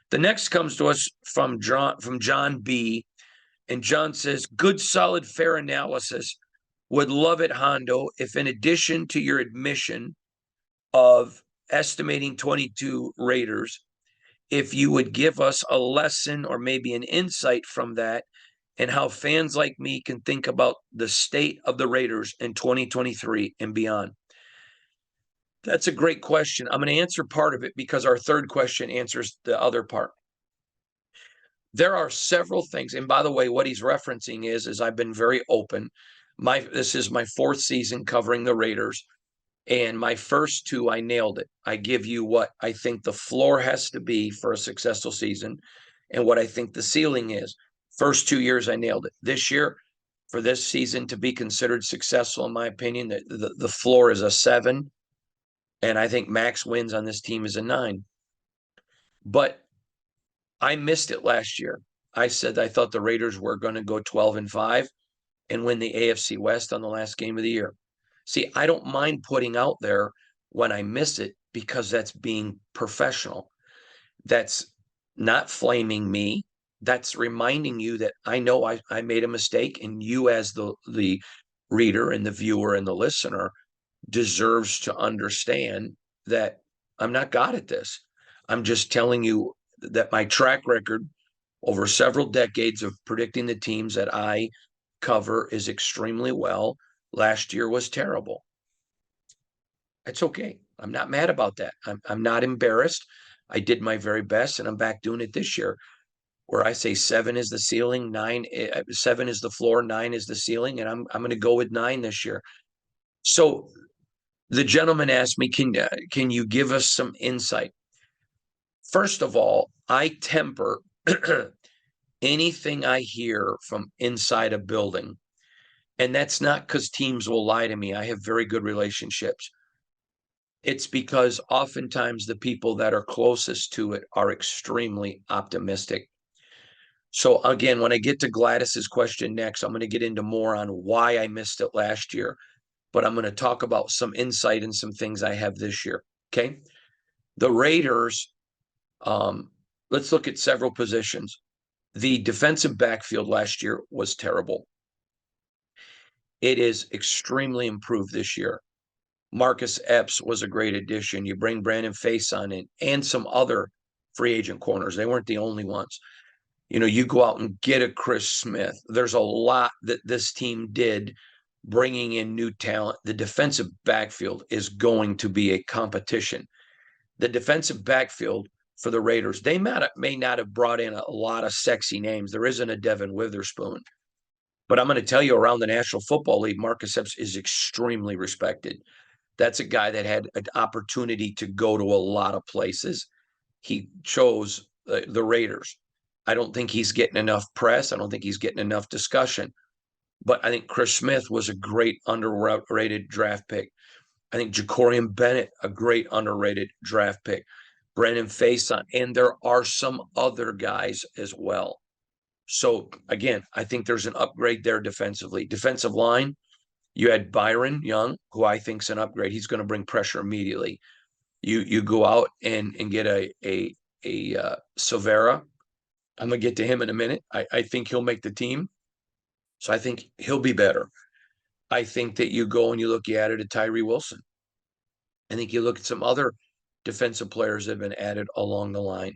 The next comes to us from John B. And John says, good, solid, fair analysis. Would love it, Hondo, if in addition to your admission of estimating 22 Raiders, if you would give us a lesson or maybe an insight from that and how fans like me can think about the state of the Raiders in 2023 and beyond. That's a great question. I'm going to answer part of it because our third question answers the other part. There are several things, and by the way, what he's referencing is I've been very open. This is my fourth season covering the Raiders, and my first two I nailed it. I give you what I think the floor has to be for a successful season, and what I think the ceiling is. First 2 years I nailed it. This year, for this season to be considered successful, in my opinion, the floor is a 7, and I think max wins on this team is a 9. But I missed it last year. I said I thought the Raiders were going to go 12-5 and win the AFC West on the last game of the year. See, I don't mind putting out there when I miss it because that's being professional. That's not flaming me. That's reminding you that I know I made a mistake, and you as the reader and the viewer and the listener deserves to understand that I'm not God at this. I'm just telling you that my track record over several decades of predicting the teams that I cover is extremely well. Last year was terrible. It's okay. I'm not mad about that. I'm not embarrassed. I did my very best, and I'm back doing it this year, where I say 7 is the ceiling, 7 is the floor, 9 is the ceiling, and I'm going to go with 9 this year. So the gentleman asked me, can you give us some insight? First of all, I temper anything I hear from inside a building. And that's not because teams will lie to me. I have very good relationships. It's because oftentimes the people that are closest to it are extremely optimistic. So again, when I get to Gladys's question next, I'm going to get into more on why I missed it last year, but I'm going to talk about some insight and some things I have this year. Okay. The Raiders, let's look at several positions. The defensive backfield last year was terrible. It is extremely improved this year. Marcus Epps was a great addition. You bring Brandon Facyson in and some other free agent corners. They weren't the only ones. You go out and get a Chris Smith. There's a lot that this team did bringing in new talent. The defensive backfield is going to be a competition. The defensive backfield for the Raiders, they may not have brought in a lot of sexy names. There isn't a Devin Witherspoon. But I'm going to tell you, around the National Football League, Marcus Epps is extremely respected. That's a guy that had an opportunity to go to a lot of places. He chose the Raiders. I don't think he's getting enough press. I don't think he's getting enough discussion. But I think Chris Smith was a great underrated draft pick. I think Jacorian Bennett, a great underrated draft pick. Brandon Facyson, and there are some other guys as well. So again, I think there's an upgrade there defensively. Defensive line, you had Byron Young, who I think is an upgrade. He's going to bring pressure immediately. You go out and get a Silvera. I'm going to get to him in a minute. I think he'll make the team. So I think he'll be better. I think that you go and you added a Tyree Wilson. I think you look at some other defensive players that have been added along the line.